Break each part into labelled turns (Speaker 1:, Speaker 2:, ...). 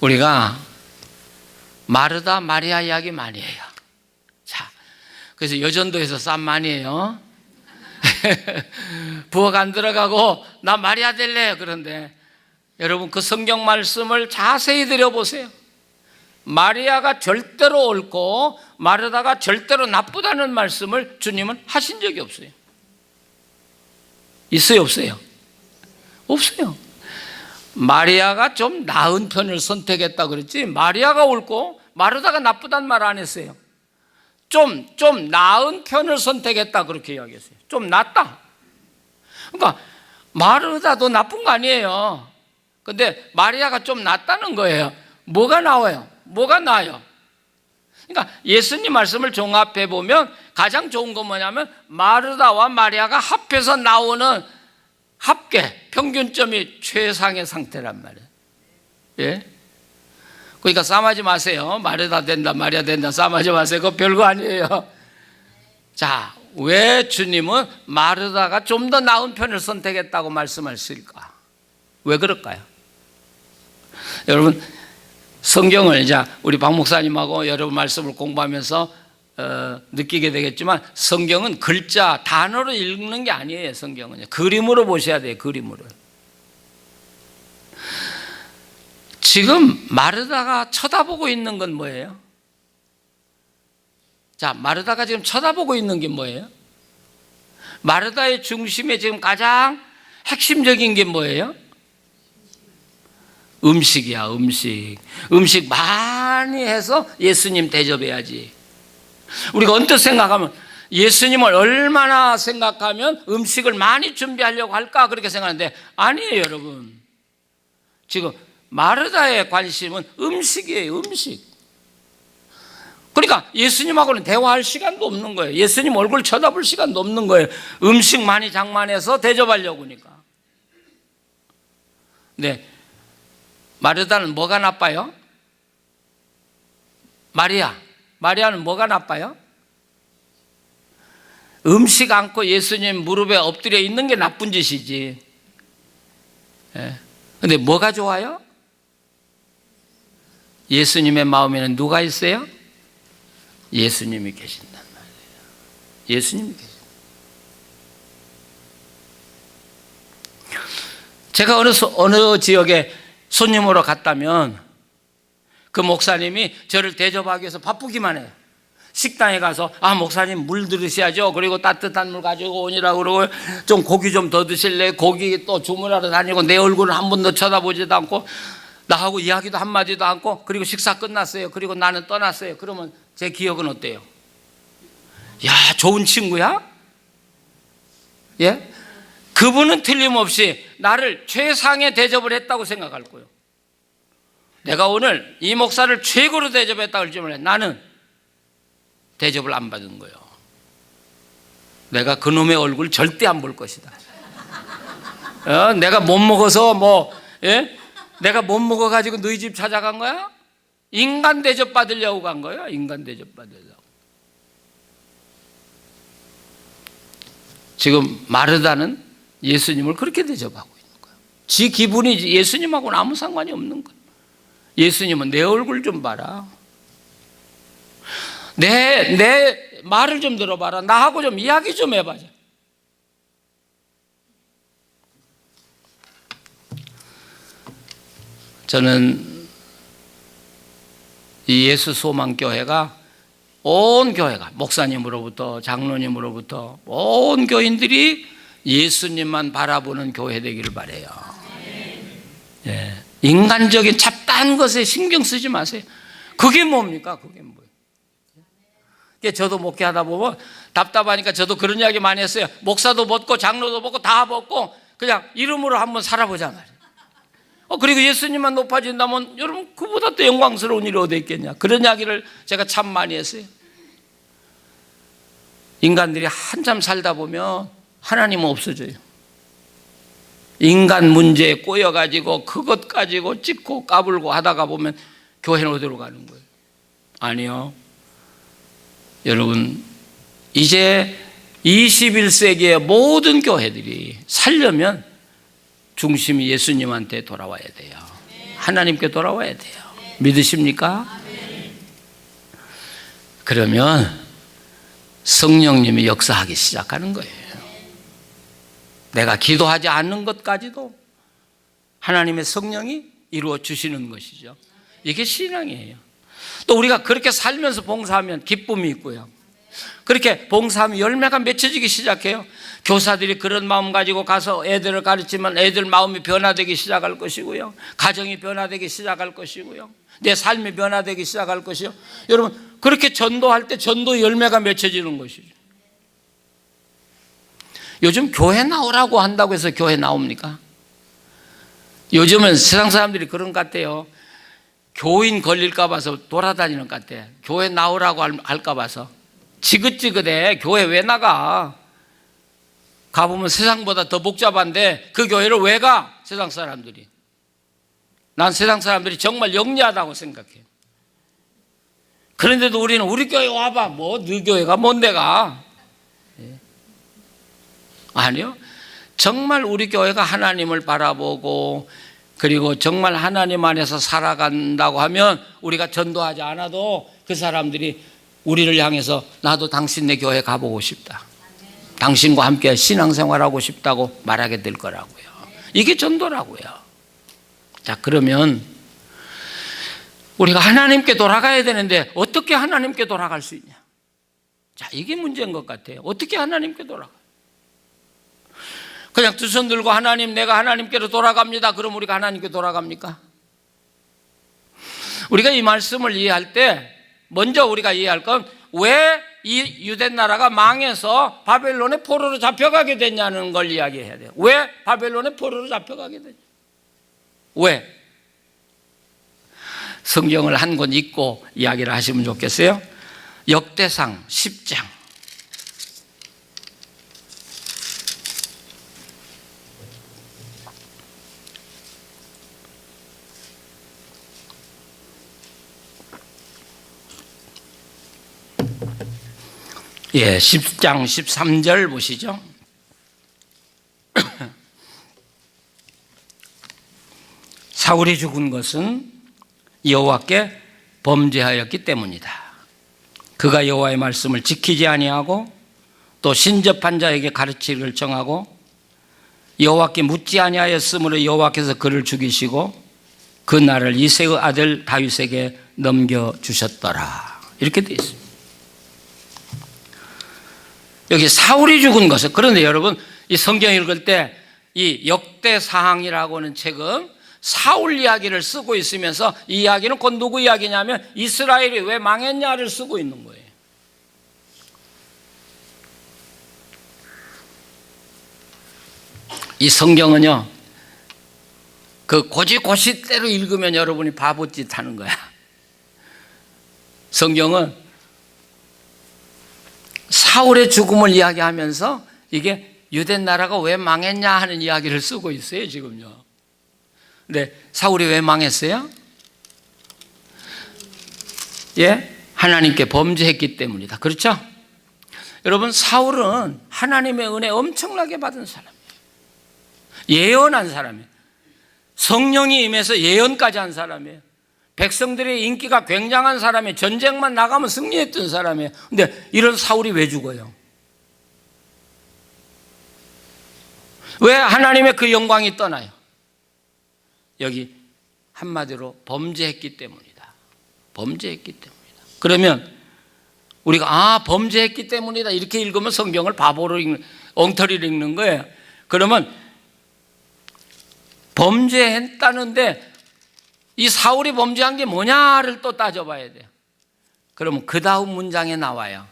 Speaker 1: 우리가 마르다 마리아 이야기 많이 해요. 자, 그래서 여전도에서 쌈 많이 해요. 부엌 안 들어가고 나 마리아 될래요. 그런데 여러분 그 성경 말씀을 자세히 들여보세요. 마리아가 절대로 옳고 마르다가 절대로 나쁘다는 말씀을 주님은 하신 적이 없어요. 있어요, 없어요? 없어요. 마리아가 좀 나은 편을 선택했다 그랬지 마리아가 옳고 마르다가 나쁘단 말 안 했어요. 좀 나은 편을 선택했다 그렇게 이야기했어요. 좀 낫다. 그러니까 마르다도 나쁜 거 아니에요. 근데 마리아가 좀 낫다는 거예요. 뭐가 나와요? 뭐가 나아요? 그러니까 예수님 말씀을 종합해 보면 가장 좋은 건 뭐냐면 마르다와 마리아가 합해서 나오는 합계 평균점이 최상의 상태란 말이에요. 예? 그러니까 싸움하지 마세요. 마르다 된다 마리아 된다 싸움하지 마세요. 그거 별거 아니에요. 자, 왜 주님은 마르다가 좀 더 나은 편을 선택했다고 말씀하실까? 왜 그럴까요? 여러분 성경을 이제 우리 박 목사님하고 여러 말씀을 공부하면서 느끼게 되겠지만 성경은 글자 단어로 읽는 게 아니에요. 성경은 그림으로 보셔야 돼요. 그림으로. 지금 마르다가 쳐다보고 있는 건 뭐예요? 자, 마르다가 지금 쳐다보고 있는 게 뭐예요? 마르다의 중심에 지금 가장 핵심적인 게 뭐예요? 음식이야. 음식 많이 해서 예수님 대접해야지. 우리가 언뜻 생각하면 예수님을 얼마나 생각하면 음식을 많이 준비하려고 할까 그렇게 생각하는데 아니에요. 여러분 지금 마르다의 관심은 음식이에요. 음식. 그러니까 예수님하고는 대화할 시간도 없는 거예요. 예수님 얼굴 쳐다볼 시간도 없는 거예요. 음식 많이 장만해서 대접하려고 하니까. 네. 마르다는 뭐가 나빠요? 마리아는 뭐가 나빠요? 음식 않고 예수님 무릎에 엎드려 있는 게 나쁜 짓이지. 그런데 뭐가 좋아요? 예수님의 마음에는 누가 있어요? 예수님이 계신단 말이에요. 예수님이 계신다. 제가 어느 지역에 손님으로 갔다면 그 목사님이 저를 대접하기 위해서 바쁘기만 해요. 식당에 가서 목사님 물 들으셔야죠. 그리고 따뜻한 물 가지고 오니라고 그러고 좀 고기 좀 더 드실래? 고기 또 주문하러 다니고 내 얼굴을 한 번도 쳐다보지도 않고 나하고 이야기도 한마디도 않고 그리고 식사 끝났어요. 그리고 나는 떠났어요. 그러면 제 기억은 어때요? 야, 좋은 친구야? 예? 그분은 틀림없이 나를 최상의 대접을 했다고 생각할 거예요. 내가 오늘 이 목사를 최고로 대접했다고 할지 몰라요. 나는 대접을 안 받은 거예요. 내가 그놈의 얼굴 절대 안 볼 것이다. 내가 못 먹어서 내가 못 먹어가지고 너희 집 찾아간 거야? 인간 대접 받으려고 간 거야. 인간 대접 받으려고. 지금 마르다는 예수님을 그렇게 대접하고 있는 거예요. 지 기분이 예수님하고는 아무 상관이 없는 거예요. 예수님은 내 얼굴 좀 봐라. 내 말을 좀 들어봐라. 나하고 좀 이야기 좀 해봐. 저는 이 예수 소망교회가 온 교회가 목사님으로부터 장로님으로부터 온 교인들이 예수님만 바라보는 교회 되기를 바라요. 예. 인간적인 잡다한 것에 신경 쓰지 마세요. 그게 뭡니까? 그게 뭐예요? 저도 목회하다 보면 답답하니까 저도 그런 이야기 많이 했어요. 목사도 벗고 장로도 벗고 다 벗고 그냥 이름으로 한번 살아보자 말이에요. 그리고 예수님만 높아진다면 여러분 그보다 또 영광스러운 일이 어디 있겠냐. 그런 이야기를 제가 참 많이 했어요. 인간들이 한참 살다 보면 하나님은 없어져요. 인간 문제에 꼬여가지고 그것 가지고 찍고 까불고 하다가 보면 교회는 어디로 가는 거예요? 아니요. 여러분 이제 21세기의 모든 교회들이 살려면 중심이 예수님한테 돌아와야 돼요. 하나님께 돌아와야 돼요. 믿으십니까? 그러면 성령님이 역사하기 시작하는 거예요. 내가 기도하지 않는 것까지도 하나님의 성령이 이루어 주시는 것이죠. 이게 신앙이에요. 또 우리가 그렇게 살면서 봉사하면 기쁨이 있고요. 그렇게 봉사하면 열매가 맺혀지기 시작해요. 교사들이 그런 마음 가지고 가서 애들을 가르치면 애들 마음이 변화되기 시작할 것이고요. 가정이 변화되기 시작할 것이고요. 내 삶이 변화되기 시작할 것이요. 여러분, 그렇게 전도할 때 전도 열매가 맺혀지는 것이죠. 요즘 교회 나오라고 한다고 해서 교회 나옵니까? 요즘은 세상 사람들이 그런 것 같아요. 교인 걸릴까 봐서 돌아다니는 것 같아. 교회 나오라고 할까 봐서. 지긋지긋해. 교회 왜 나가? 가보면 세상보다 더 복잡한데 그 교회를 왜 가? 세상 사람들이. 난 세상 사람들이 정말 영리하다고 생각해요. 그런데도 우리는 우리 교회 와봐. 뭐 네 교회가 뭔데가? 아니요. 정말 우리 교회가 하나님을 바라보고 그리고 정말 하나님 안에서 살아간다고 하면 우리가 전도하지 않아도 그 사람들이 우리를 향해서 나도 당신네 교회 가보고 싶다. 당신과 함께 신앙생활하고 싶다고 말하게 될 거라고요. 이게 전도라고요. 자, 그러면 우리가 하나님께 돌아가야 되는데 어떻게 하나님께 돌아갈 수 있냐? 자, 이게 문제인 것 같아요. 어떻게 하나님께 돌아가? 그냥 두 손 들고 하나님, 내가 하나님께로 돌아갑니다. 그럼 우리가 하나님께 돌아갑니까? 우리가 이 말씀을 이해할 때 먼저 우리가 이해할 건 왜 이 유대 나라가 망해서 바벨론의 포로로 잡혀가게 됐냐는 걸 이야기해야 돼요. 왜 바벨론의 포로로 잡혀가게 됐냐? 왜? 성경을 한 권 읽고 이야기를 하시면 좋겠어요. 역대상 10장. 예, 10장 13절 보시죠. 사울이 죽은 것은 여호와께 범죄하였기 때문이다. 그가 여호와의 말씀을 지키지 아니하고 또 신접한 자에게 가르치기를 정하고 여호와께 묻지 아니하였으므로 여호와께서 그를 죽이시고 그 날을 이새의 아들 다윗에게 넘겨주셨더라. 이렇게 되어 있습니다. 여기 사울이 죽은 것은, 그런데 여러분 이 성경 읽을 때 이 역대사항이라고 하는 책은 사울 이야기를 쓰고 있으면서 이 이야기는 곧 누구 이야기냐면 이스라엘이 왜 망했냐를 쓰고 있는 거예요. 이 성경은요, 그 고지고시대로 읽으면 여러분이 바보짓 하는 거야. 성경은 사울의 죽음을 이야기하면서 이게 유대 나라가 왜 망했냐 하는 이야기를 쓰고 있어요, 지금요. 근데 사울이 왜 망했어요? 예? 하나님께 범죄했기 때문이다. 그렇죠? 여러분, 사울은 하나님의 은혜 엄청나게 받은 사람이에요. 예언한 사람이에요. 성령이 임해서 예언까지 한 사람이에요. 백성들의 인기가 굉장한 사람이에요. 전쟁만 나가면 승리했던 사람이에요. 근데 이런 사울이 왜 죽어요? 왜 하나님의 그 영광이 떠나요? 여기 한마디로 범죄했기 때문이다. 범죄했기 때문이다. 그러면 우리가 범죄했기 때문이다 이렇게 읽으면 성경을 바보로 읽는, 엉터리로 읽는 거예요. 그러면 범죄했다는데 이 사울이 범죄한 게 뭐냐를 또 따져봐야 돼요. 그러면 그 다음 문장에 나와요.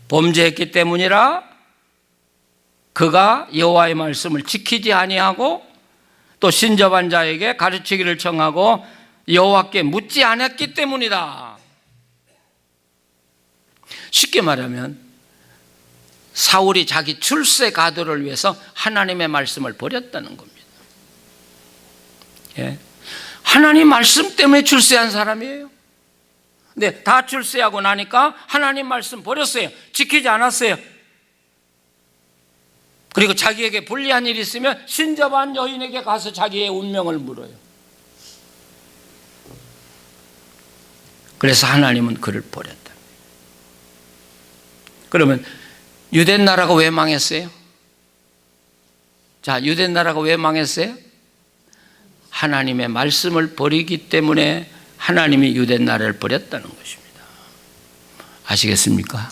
Speaker 1: 범죄했기 때문이라 그가 여호와의 말씀을 지키지 아니하고 또 신접한 자에게 가르치기를 청하고 여호와께 묻지 않았기 때문이다. 쉽게 말하면 사울이 자기 출세 가도를 위해서 하나님의 말씀을 버렸다는 겁니다. 예. 하나님 말씀 때문에 출세한 사람이에요. 근데 다 출세하고 나니까 하나님 말씀 버렸어요. 지키지 않았어요. 그리고 자기에게 불리한 일이 있으면 신접한 여인에게 가서 자기의 운명을 물어요. 그래서 하나님은 그를 버렸다. 그러면 유대 나라가 왜 망했어요? 자, 유대 나라가 왜 망했어요? 하나님의 말씀을 버리기 때문에 하나님이 유대 나라를 버렸다는 것입니다. 아시겠습니까?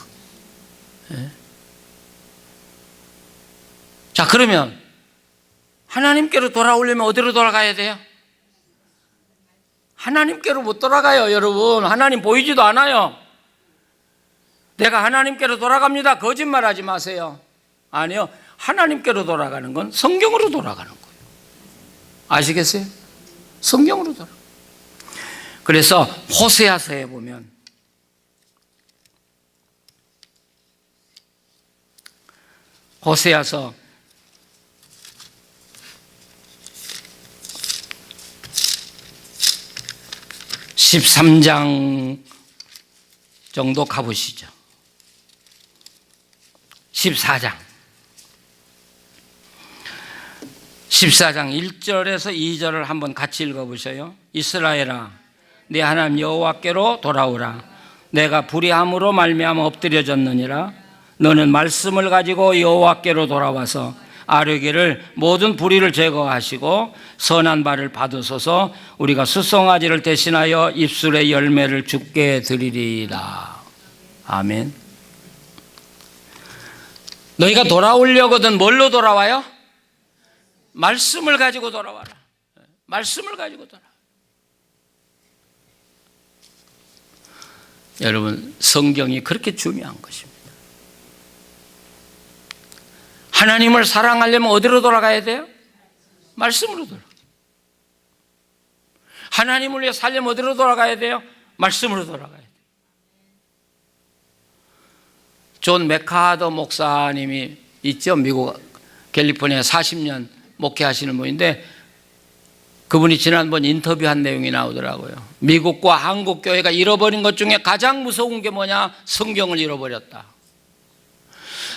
Speaker 1: 네. 자, 그러면 하나님께로 돌아오려면 어디로 돌아가야 돼요? 하나님께로 못 돌아가요, 여러분. 하나님 보이지도 않아요. 내가 하나님께로 돌아갑니다. 거짓말하지 마세요. 아니요. 하나님께로 돌아가는 건 성경으로 돌아가는 거예요. 아시겠어요? 성경으로 돌아가요. 그래서 호세아서에 보면 호세아서 13장 정도 가보시죠. 14장 1절에서 2절을 한번 같이 읽어보세요. 이스라엘아, 네 하나님 여호와께로 돌아오라. 내가 불의함으로 말미암아 엎드려졌느니라. 너는 말씀을 가지고 여호와께로 돌아와서 아뢰기를 모든 불의를 제거하시고 선한 발을 받으소서. 우리가 수송아지를 대신하여 입술의 열매를 주께 드리리이다. 아멘. 너희가 돌아오려거든 뭘로 돌아와요? 말씀을 가지고 돌아와라. 말씀을 가지고 돌아와. 여러분, 성경이 그렇게 중요한 것입니다. 하나님을 사랑하려면 어디로 돌아가야 돼요? 말씀으로 돌아가. 하나님을 위해 살려면 어디로 돌아가야 돼요? 말씀으로 돌아가야 돼요. 존 맥하더 목사님이 있죠. 미국 캘리포니아 40년 목회하시는 분인데 그분이 지난번 인터뷰한 내용이 나오더라고요. 미국과 한국 교회가 잃어버린 것 중에 가장 무서운 게 뭐냐? 성경을 잃어버렸다.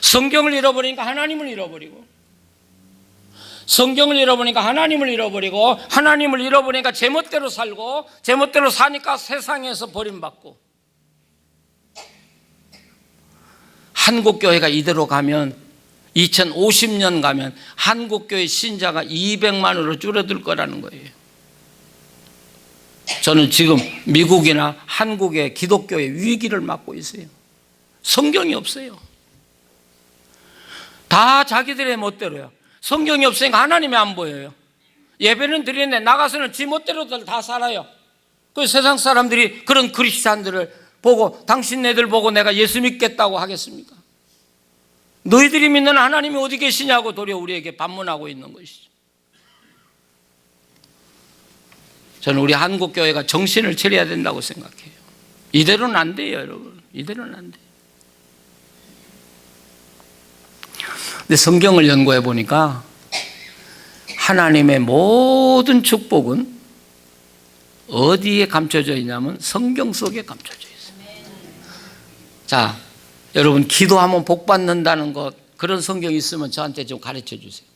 Speaker 1: 성경을 잃어버리니까 하나님을 잃어버리고, 성경을 잃어버리니까 하나님을 잃어버리고, 하나님을 잃어버리니까 제멋대로 살고, 제멋대로 사니까 세상에서 버림받고. 한국교회가 이대로 가면 2050년 가면 한국교회 신자가 200만으로 줄어들 거라는 거예요. 저는 지금 미국이나 한국의 기독교의 위기를 맞고 있어요. 성경이 없어요. 다 자기들의 멋대로요. 성경이 없으니까 하나님이 안 보여요. 예배는 드리는데 나가서는 지 멋대로들 다 살아요. 그 세상 사람들이 그런 크리스찬들을 보고 당신네들 보고 내가 예수 믿겠다고 하겠습니까? 너희들이 믿는 하나님이 어디 계시냐고 도리어 우리에게 반문하고 있는 것이죠. 저는 우리 한국교회가 정신을 차려야 된다고 생각해요. 이대로는 안 돼요, 여러분. 이대로는 안 돼요. 근데 성경을 연구해 보니까 하나님의 모든 축복은 어디에 감춰져 있냐면 성경 속에 감춰져 있어요. 자, 여러분 기도하면 복 받는다는 것, 그런 성경 있으면 저한테 좀 가르쳐 주세요.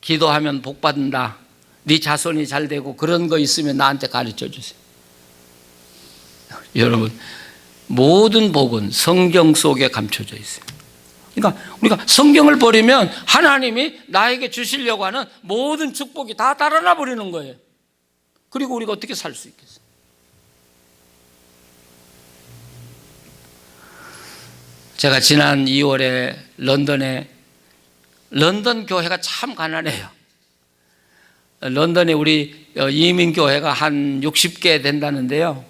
Speaker 1: 기도하면 복 받는다, 네 자손이 잘 되고 그런 거 있으면 나한테 가르쳐 주세요. 여러분, 모든 복은 성경 속에 감춰져 있어요. 그러니까 우리가 성경을 버리면 하나님이 나에게 주시려고 하는 모든 축복이 다 달아나 버리는 거예요. 그리고 우리가 어떻게 살 수 있겠어요? 제가 지난 2월에 런던 교회가 참 가난해요. 런던에 우리 이민교회가 한 60개 된다는데요,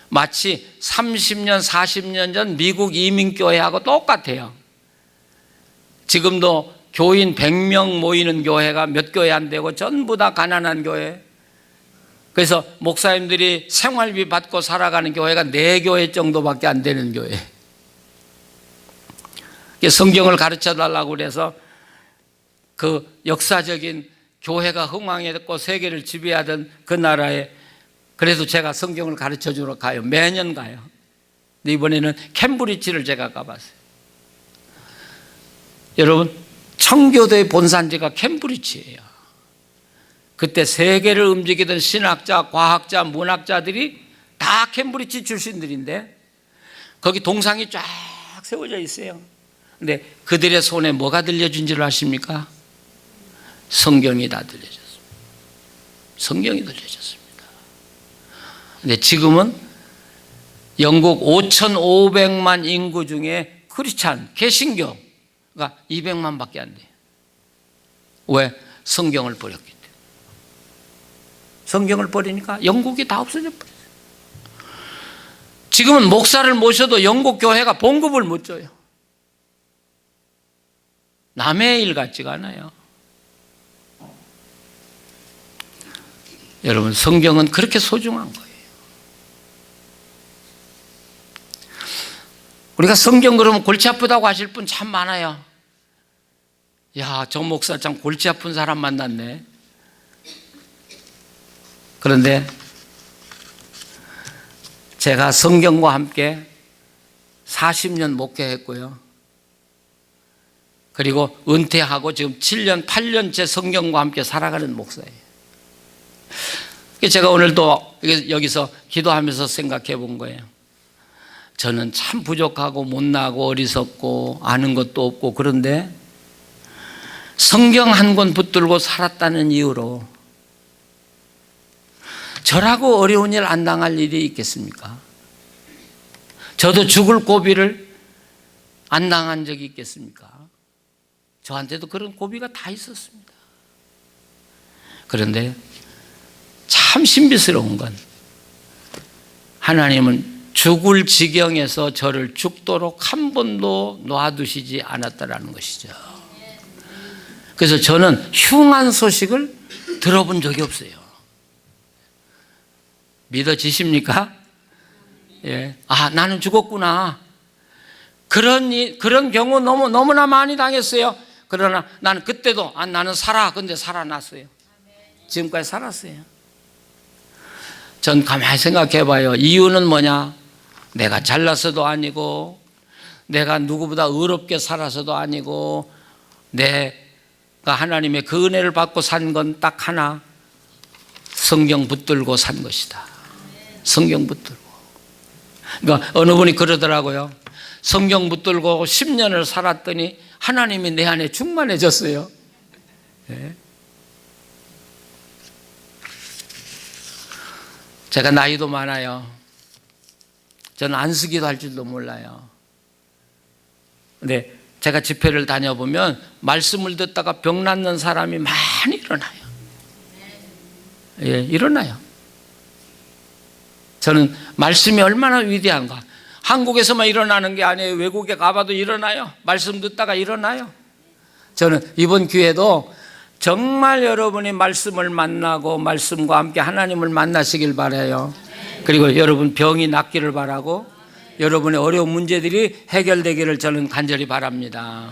Speaker 1: 마치 30년 40년 전 미국 이민교회하고 똑같아요. 지금도 교인 100명 모이는 교회가 몇 교회 안 되고 전부 다 가난한 교회. 그래서 목사님들이 생활비 받고 살아가는 교회가 4교회 정도밖에 안 되는 교회. 성경을 가르쳐 달라고 그래서 그 역사적인 교회가 흥왕했고 세계를 지배하던 그 나라에 그래도 제가 성경을 가르쳐 주러 가요. 매년 가요. 근데 이번에는 캠브리지를 제가 가봤어요. 여러분, 청교도의 본산지가 캠브리지예요. 그때 세계를 움직이던 신학자, 과학자, 문학자들이 다 다 캠브리지 출신들인데 거기 동상이 쫙 세워져 있어요. 근데 그들의 손에 뭐가 들려준 줄 아십니까? 성경이 다 들려졌습니다. 성경이 들려졌습니다. 근데 지금은 영국 5,500만 인구 중에 크리스찬, 개신교가 200만 밖에 안 돼요. 왜? 성경을 버렸기 때문에. 성경을 버리니까 영국이 다 없어져 버렸어요. 지금은 목사를 모셔도 영국 교회가 봉급을 못 줘요. 남의 일 같지가 않아요. 여러분, 성경은 그렇게 소중한 거예요. 우리가 성경 그러면 골치 아프다고 하실 분 참 많아요. 야, 정 목사 참 골치 아픈 사람 만났네. 그런데 제가 성경과 함께 40년 목회했고요. 그리고 은퇴하고 지금 7년, 8년째 성경과 함께 살아가는 목사예요. 제가 오늘도 여기서 기도하면서 생각해 본 거예요. 저는 참 부족하고 못나고 어리석고 아는 것도 없고, 그런데 성경 한 권 붙들고 살았다는 이유로 저라고 어려운 일 안 당할 일이 있겠습니까? 저도 죽을 고비를 안 당한 적이 있겠습니까? 저한테도 그런 고비가 다 있었습니다. 그런데 참 신비스러운 건 하나님은 죽을 지경에서 저를 죽도록 한 번도 놔두시지 않았다라는 것이죠. 그래서 저는 흉한 소식을 들어본 적이 없어요. 믿어지십니까? 예. 아, 나는 죽었구나. 그런 경우 너무나 많이 당했어요. 그러나 나는 그때도 나는 살아. 근데 살아났어요. 지금까지 살았어요. 전 가만히 생각해 봐요. 이유는 뭐냐? 내가 잘나서도 아니고, 내가 누구보다 의롭게 살아서도 아니고, 내가 하나님의 그 은혜를 받고 산 건 딱 하나, 성경 붙들고 산 것이다. 성경 붙들고. 그러니까 어느 분이 그러더라고요. 성경 붙들고 10년을 살았더니 하나님이 내 안에 충만해졌어요. 네. 제가 나이도 많아요. 저는 안쓰기도 할 줄도 몰라요. 근데 제가 집회를 다녀보면 말씀을 듣다가 병 낫는 사람이 많이 일어나요. 예, 일어나요. 저는 말씀이 얼마나 위대한가. 한국에서만 일어나는 게 아니에요. 외국에 가봐도 일어나요. 말씀 듣다가 일어나요. 저는 이번 기회도 정말 여러분이 말씀을 만나고 말씀과 함께 하나님을 만나시길 바라요. 그리고 여러분 병이 낫기를 바라고 여러분의 어려운 문제들이 해결되기를 저는 간절히 바랍니다.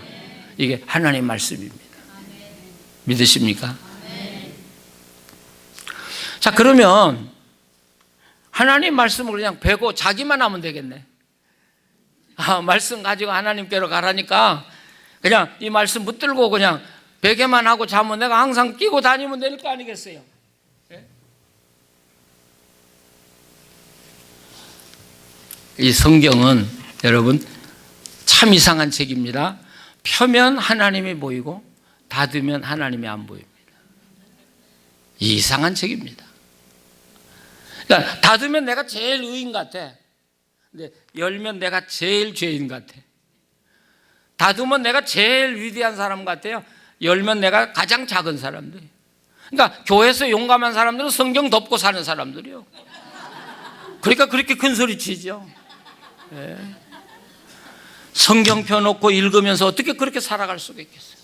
Speaker 1: 이게 하나님의 말씀입니다. 믿으십니까? 자, 그러면 하나님 말씀을 그냥 배고 자기만 하면 되겠네. 말씀 가지고 하나님께로 가라니까 그냥 이 말씀 붙들고 그냥 베개만 하고 자면 내가 항상 끼고 다니면 될 거 아니겠어요? 네? 이 성경은 여러분 참 이상한 책입니다. 펴면 하나님이 보이고 닫으면 하나님이 안 보입니다. 이상한 책입니다. 그러니까 닫으면 내가 제일 의인 같아. 근데 열면 내가 제일 죄인 같아. 닫으면 내가 제일 위대한 사람 같아요. 열면 내가 가장 작은 사람들. 그러니까 교회에서 용감한 사람들은 성경 덮고 사는 사람들이요. 그러니까 그렇게 큰 소리 치죠. 네. 성경 펴놓고 읽으면서 어떻게 그렇게 살아갈 수가 있겠어요?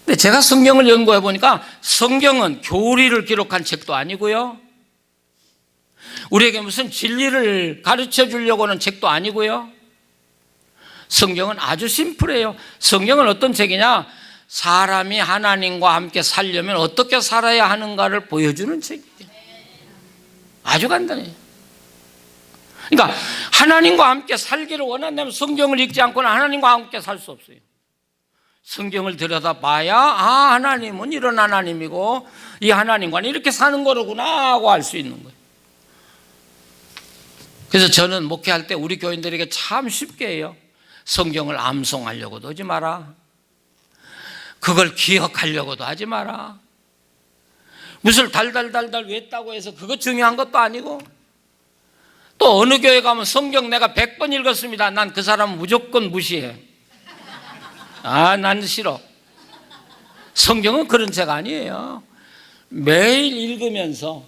Speaker 1: 근데 제가 성경을 연구해 보니까 성경은 교리를 기록한 책도 아니고요, 우리에게 무슨 진리를 가르쳐 주려고 하는 책도 아니고요. 성경은 아주 심플해요. 성경은 어떤 책이냐? 사람이 하나님과 함께 살려면 어떻게 살아야 하는가를 보여주는 책이에요. 아주 간단해요. 그러니까 하나님과 함께 살기를 원한다면 성경을 읽지 않고는 하나님과 함께 살 수 없어요. 성경을 들여다봐야 하나님은 이런 하나님이고 이 하나님과는 이렇게 사는 거로구나 하고 알 수 있는 거예요. 그래서 저는 목회할 때 우리 교인들에게 참 쉽게 해요. 성경을 암송하려고도 하지 마라. 그걸 기억하려고도 하지 마라. 무슨 달달달달 외웠다고 해서 그거 중요한 것도 아니고, 또 어느 교회 가면 성경 내가 100번 읽었습니다. 난 그 사람 무조건 무시해. 난 싫어. 성경은 그런 책 아니에요. 매일 읽으면서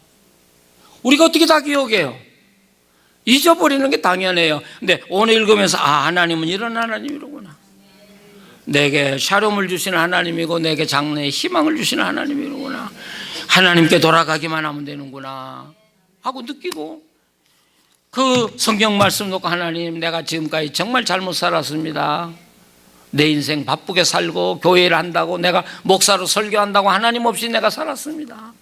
Speaker 1: 우리가 어떻게 다 기억해요? 잊어버리는 게 당연해요. 근데 오늘 읽으면서 하나님은 이런 하나님이로구나. 내게 샬롬을 주시는 하나님이고 내게 장래에 희망을 주시는 하나님이로구나. 하나님께 돌아가기만 하면 되는구나 하고 느끼고, 그 성경 말씀 놓고 하나님, 내가 지금까지 정말 잘못 살았습니다. 내 인생 바쁘게 살고 교회를 한다고, 내가 목사로 설교한다고 하나님 없이 내가 살았습니다.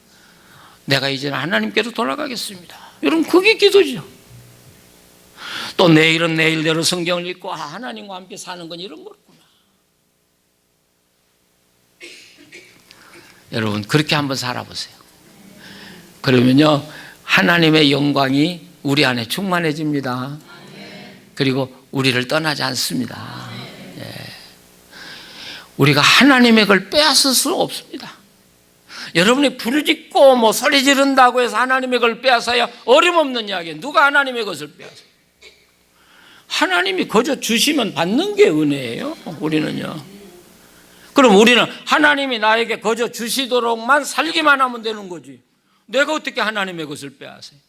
Speaker 1: 내가 이제는 하나님께로 돌아가겠습니다. 여러분, 그게 기도죠. 또 내일은 내일대로 성경을 읽고 하나님과 함께 사는 건 이런 거구나. 여러분, 그렇게 한번 살아보세요. 그러면요, 하나님의 영광이 우리 안에 충만해집니다. 그리고 우리를 떠나지 않습니다. 우리가 하나님의 걸 빼앗을 수 없습니다. 여러분이 부르짖고 소리 지른다고 해서 하나님의 걸 빼앗아야 어림없는 이야기예요. 누가 하나님의 것을 빼앗아요? 하나님이 거저 주시면 받는 게 은혜예요. 우리는요. 그럼 우리는 하나님이 나에게 거저 주시도록만 살기만 하면 되는 거지. 내가 어떻게 하나님의 것을 빼앗아요?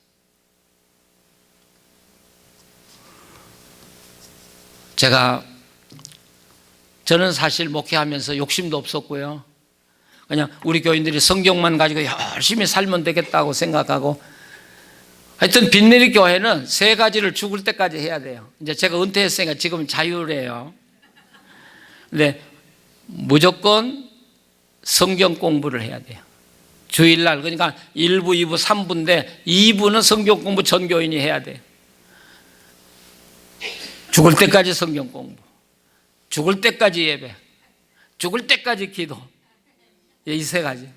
Speaker 1: 저는 사실 목회하면서 욕심도 없었고요. 그냥 우리 교인들이 성경만 가지고 열심히 살면 되겠다고 생각하고, 하여튼 빈내리 교회는 3가지를 죽을 때까지 해야 돼요. 이제 제가 은퇴했으니까 지금 자유래요. 근데 무조건 성경 공부를 해야 돼요. 주일날, 그러니까 1부, 2부, 3부인데 2부는 성경 공부 전 교인이 해야 돼요. 죽을 때까지 성경 공부, 죽을 때까지 예배, 죽을 때까지 기도, 이 3가지.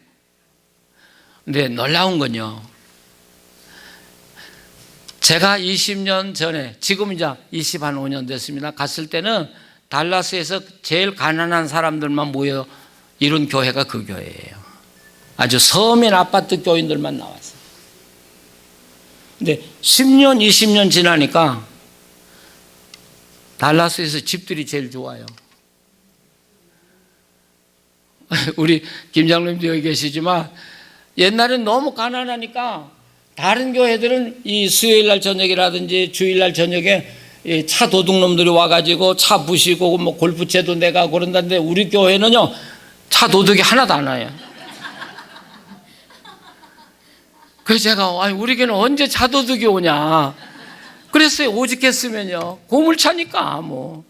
Speaker 1: 근데 놀라운 건요, 제가 20년 전에, 지금 이제 25년 됐습니다. 갔을 때는 달라스에서 제일 가난한 사람들만 모여 이룬 교회가 그 교회예요. 아주 서민 아파트 교인들만 나왔어요. 근데 10년, 20년 지나니까 달라스에서 집들이 제일 좋아요. 우리 김장로님도 여기 계시지만 옛날엔 너무 가난하니까 다른 교회들은 이 수요일날 저녁이라든지 주일날 저녁에 차 도둑놈들이 와가지고 차 부시고 골프채도 내가 그런다는데, 우리 교회는요 차 도둑이 하나도 안 와요. 그래서 제가 우리 교회는 언제 차 도둑이 오냐 그랬어요. 오직했으면요, 고물차니까 뭐.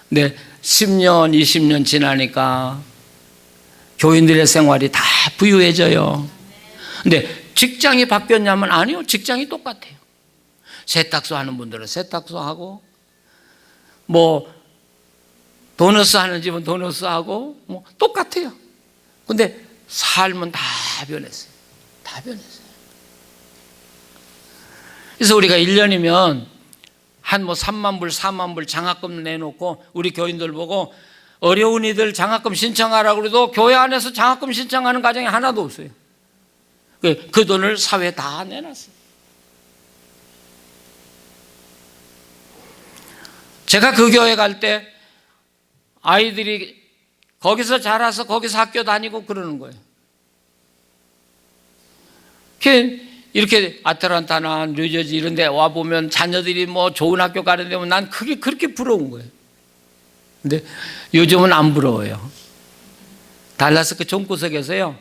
Speaker 1: 근데 10년 20년 지나니까 교인들의 생활이 다 부유해져요. 근데 직장이 바뀌었냐면 아니요, 직장이 똑같아요. 세탁소 하는 분들은 세탁소 하고, 도너스 하는 집은 도너스 하고, 똑같아요. 근데 삶은 다 변했어요. 다 변했어요. 그래서 우리가 1년이면 한 3만 불, 4만 불 장학금 내놓고 우리 교인들 보고 어려운 이들 장학금 신청하라고 그래도 교회 안에서 장학금 신청하는 가정이 하나도 없어요. 그 돈을 사회에 다 내놨어요. 제가 그 교회 갈 때 아이들이 거기서 자라서 거기서 학교 다니고 그러는 거예요. 이렇게 아틀란타나 뉴저지 이런 데 와보면 자녀들이 좋은 학교 가는 데 보면 난 그게 그렇게 부러운 거예요. 근데 요즘은 안 부러워요. 달라스 그 종구석에서요,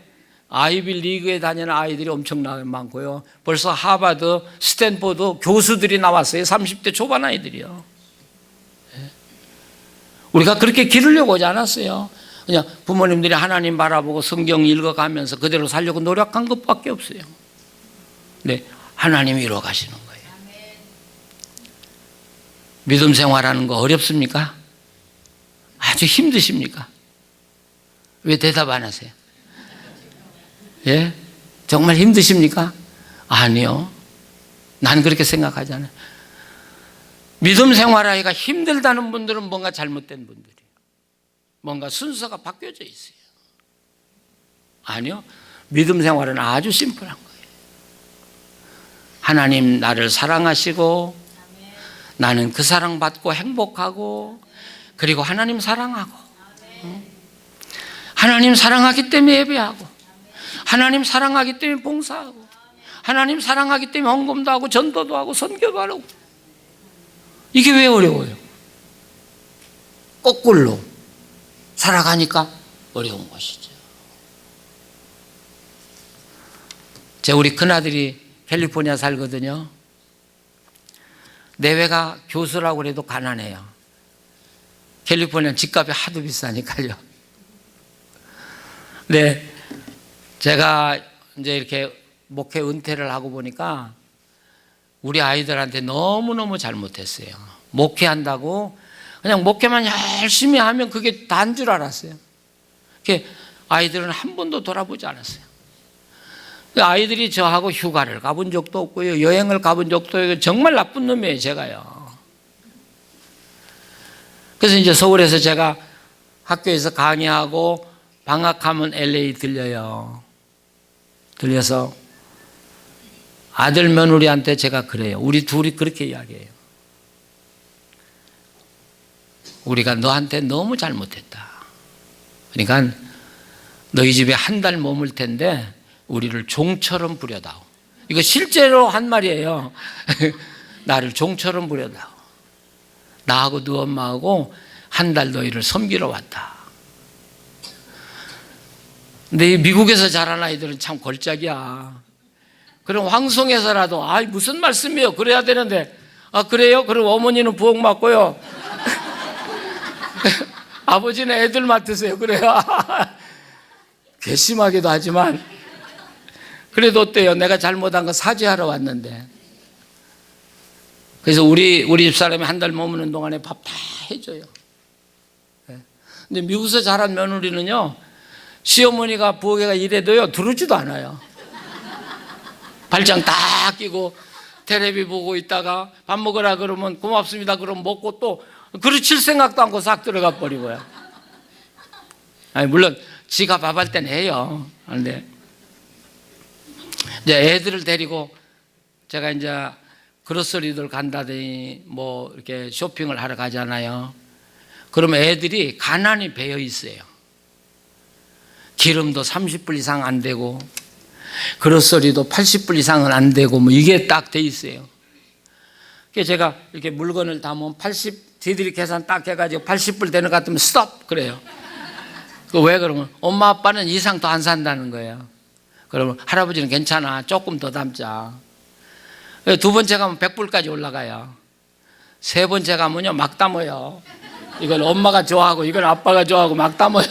Speaker 1: 아이비 리그에 다니는 아이들이 엄청나게 많고요. 벌써 하버드, 스탠포드 교수들이 나왔어요. 30대 초반 아이들이요. 우리가 그렇게 기르려고 하지 않았어요. 그냥 부모님들이 하나님 바라보고 성경 읽어가면서 그대로 살려고 노력한 것밖에 없어요. 네, 하나님이 이루어 가시는 거예요. 믿음 생활하는 거 어렵습니까? 아주 힘드십니까? 왜 대답 안 하세요? 예? 정말 힘드십니까? 아니요. 난 그렇게 생각하잖아요. 믿음 생활하기가 힘들다는 분들은 뭔가 잘못된 분들이에요. 뭔가 순서가 바뀌어져 있어요. 아니요. 믿음 생활은 아주 심플한 거예요. 하나님 나를 사랑하시고 나는 그 사랑받고 행복하고 그리고 하나님 사랑하고 하나님 사랑하기 때문에 예배하고 하나님 사랑하기 때문에 봉사하고 하나님 사랑하기 때문에 헌금도 하고 전도도 하고 선교도 하고. 이게 왜 어려워요? 거꾸로 살아가니까 어려운 것이죠. 우리 큰아들이 캘리포니아 살거든요. 내외가 교수라고 해도 가난해요. 캘리포니아 집값이 하도 비싸니까요. 네, 제가 이제 이렇게 목회 은퇴를 하고 보니까 우리 아이들한테 너무너무 잘못했어요. 목회한다고 그냥 목회만 열심히 하면 그게 다인 줄 알았어요. 아이들은 한 번도 돌아보지 않았어요. 아이들이 저하고 휴가를 가본 적도 없고요, 여행을 가본 적도 없고, 정말 나쁜 놈이에요, 제가요. 그래서 이제 서울에서 제가 학교에서 강의하고 방학하면 LA 들려요. 들려서 아들 며느리한테 제가 그래요. 우리 둘이 그렇게 이야기해요. 우리가 너한테 너무 잘못했다. 그러니까 너희 집에 한 달 머물 텐데 우리를 종처럼 부려다오. 이거 실제로 한 말이에요. 나를 종처럼 부려다오. 나하고 너 엄마하고 한 달 너희를 섬기러 왔다. 근데 미국에서 자란 아이들은 참 골짜기야. 그럼 황송해서라도 무슨 말씀이에요? 그래야 되는데 그래요? 그럼 어머니는 부엌 맡고요. 아버지는 애들 맡으세요. 그래요. 괘씸하기도 하지만 그래도 어때요? 내가 잘못한 거 사죄하러 왔는데. 그래서 우리 집사람이 한 달 머무는 동안에 밥 다 해줘요. 근데 미국에서 자란 며느리는요, 시어머니가 부엌에가 이래도요 들어오지도 않아요. 발장 딱 끼고 텔레비 보고 있다가 밥 먹으라 그러면 고맙습니다 그러면 먹고 또 그르칠 생각도 않고 싹 들어가 버리고요. 물론 지가 밥할 땐 해요. 그런데 이제 애들을 데리고 제가 이제 그로서리들 간다더니 뭐 이렇게 쇼핑을 하러 가잖아요. 그러면 애들이 가난이 배어 있어요. 기름도 30불 이상 안 되고 그로서리도 80불 이상은 안 되고 뭐 이게 딱 돼 있어요. 그래서 제가 이렇게 물건을 담으면 80, 지들이 계산 딱 해가지고 80불 되는 것 같으면 스톱 그래요. 왜 그러면 엄마 아빠는 이상 더 안 산다는 거예요. 그러면 할아버지는 괜찮아 조금 더 담자. 두 번째 가면 100불까지 올라가요. 세 번째 가면요 막 담아요. 이건 엄마가 좋아하고 이건 아빠가 좋아하고 막 담아요.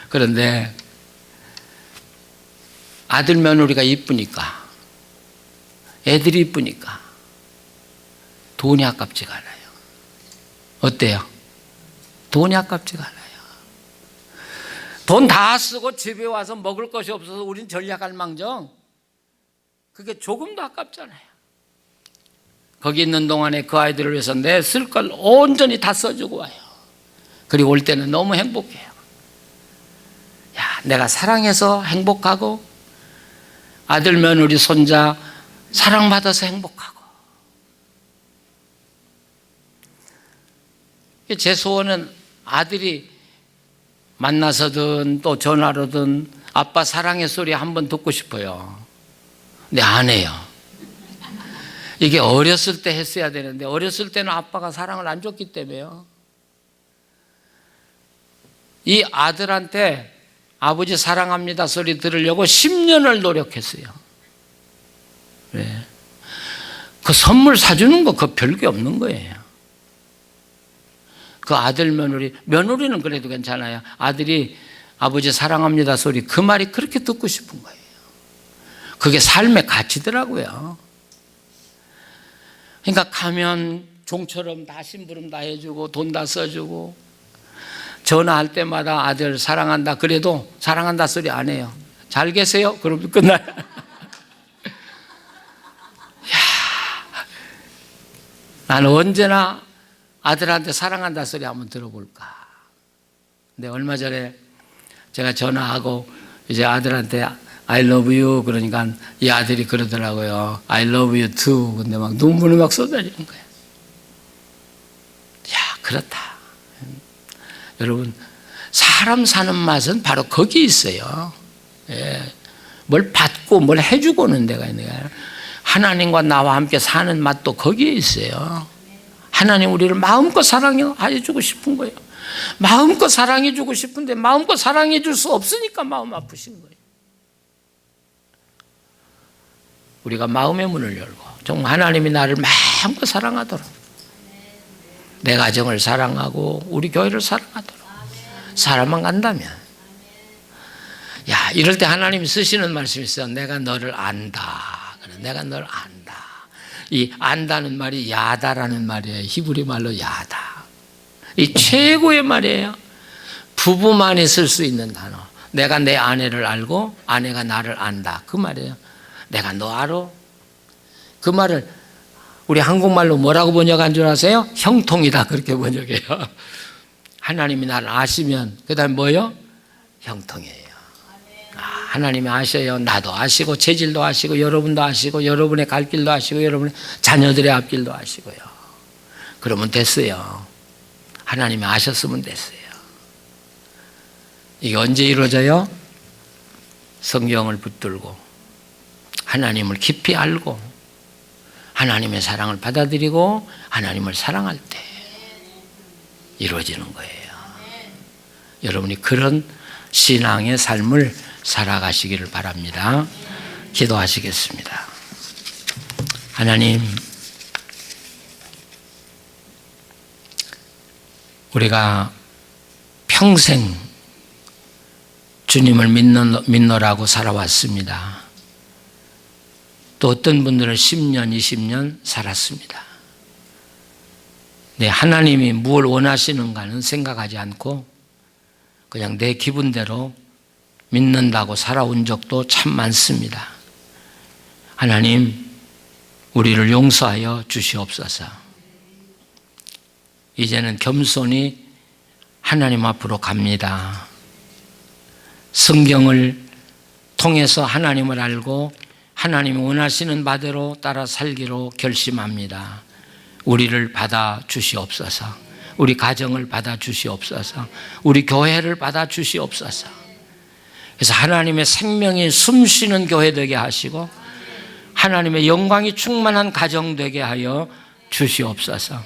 Speaker 1: 그런데 아들 며느리가 이쁘니까 애들이 이쁘니까 돈이 아깝지가 않아요. 어때요? 돈이 아깝지가 않아요. 돈 다 쓰고 집에 와서 먹을 것이 없어서 우린 전략할 망정 그게 조금도 아깝잖아요. 거기 있는 동안에 그 아이들을 위해서 내 쓸 걸 온전히 다 써주고 와요. 그리고 올 때는 너무 행복해요. 내가 사랑해서 행복하고 아들 며느리 손자 사랑받아서 행복하고. 제 소원은 아들이 만나서든 또 전화로든 아빠 사랑의 소리 한번 듣고 싶어요. 근데 안 해요. 이게 어렸을 때 했어야 되는데 어렸을 때는 아빠가 사랑을 안 줬기 때문에요. 이 아들한테 아버지 사랑합니다 소리 들으려고 10년을 노력했어요. 네. 그 선물 사주는 거 그 별게 없는 거예요. 그 아들 며느리는 그래도 괜찮아요. 아들이 아버지 사랑합니다 소리 그 말이 그렇게 듣고 싶은 거예요. 그게 삶의 가치더라고요. 그러니까 가면 종처럼 다 심부름 다 해주고 돈 다 써주고 전화할 때마다 아들 사랑한다 그래도 사랑한다 소리 안 해요. 잘 계세요? 그러면 끝나요. 나는 언제나 아들한테 사랑한다 소리 한번 들어볼까. 근데 얼마 전에 제가 전화하고 이제 아들한테 I love you 그러니까 이 아들이 그러더라고요. I love you too. 근데 막 눈물이 막 쏟아지는 거예요. 야, 그렇다. 여러분, 사람 사는 맛은 바로 거기 있어요. 예. 뭘 받고 뭘 해주고는 데가 있는 거예요. 하나님과 나와 함께 사는 맛도 거기에 있어요. 하나님 우리를 마음껏 사랑해주고 싶은 거예요. 마음껏 사랑해주고 싶은데 마음껏 사랑해줄 수 없으니까 마음 아프신 거예요. 우리가 마음의 문을 열고 정말 하나님이 나를 마음껏 사랑하도록, 내 가정을 사랑하고 우리 교회를 사랑하도록 사람만 간다면, 야, 이럴 때 하나님이 쓰시는 말씀이 있어요. 내가 너를 안다. 그래, 내가 너를 안다. 이 안다는 말이 야다라는 말이에요. 히브리 말로 야다. 이 최고의 말이에요. 부부만이 쓸 수 있는 단어. 내가 내 아내를 알고 아내가 나를 안다. 그 말이에요. 내가 너 알아? 그 말을 우리 한국말로 뭐라고 번역한 줄 아세요? 형통이다. 그렇게 번역해요. 하나님이 나를 아시면 그 다음에 뭐요? 형통이에요. 하나님이 아셔요. 나도 아시고 체질도 아시고 여러분도 아시고 여러분의 갈 길도 아시고 여러분의 자녀들의 앞길도 아시고요. 그러면 됐어요. 하나님이 아셨으면 됐어요. 이게 언제 이루어져요? 성경을 붙들고 하나님을 깊이 알고 하나님의 사랑을 받아들이고 하나님을 사랑할 때 이루어지는 거예요. 여러분이 그런 신앙의 삶을 살아가시기를 바랍니다. 기도하시겠습니다. 하나님, 우리가 평생 주님을 믿노라고 살아왔습니다. 또 어떤 분들은 10년, 20년 살았습니다. 네, 하나님이 무엇을 원하시는가는 생각하지 않고 그냥 내 기분대로 믿는다고 살아온 적도 참 많습니다. 하나님, 우리를 용서하여 주시옵소서. 이제는 겸손히 하나님 앞으로 갑니다. 성경을 통해서 하나님을 알고 하나님이 원하시는 바대로 따라 살기로 결심합니다. 우리를 받아 주시옵소서. 우리 가정을 받아 주시옵소서. 우리 교회를 받아 주시옵소서. 그래서 하나님의 생명이 숨쉬는 교회 되게 하시고 하나님의 영광이 충만한 가정 되게 하여 주시옵소서.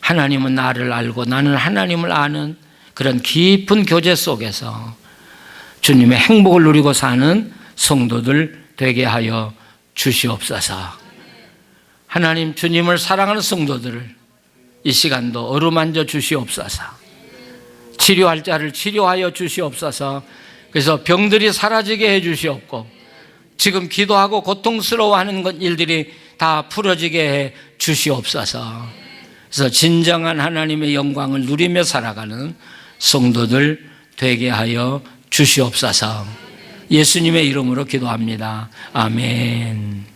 Speaker 1: 하나님은 나를 알고 나는 하나님을 아는 그런 깊은 교제 속에서 주님의 행복을 누리고 사는 성도들 되게 하여 주시옵소서. 하나님, 주님을 사랑하는 성도들을 이 시간도 어루만져 주시옵소서. 치료할 자를 치료하여 주시옵소서. 그래서 병들이 사라지게 해 주시옵고 지금 기도하고 고통스러워하는 일들이 다 풀어지게 해 주시옵소서. 그래서 진정한 하나님의 영광을 누리며 살아가는 성도들 되게 하여 주시옵소서. 예수님의 이름으로 기도합니다. 아멘.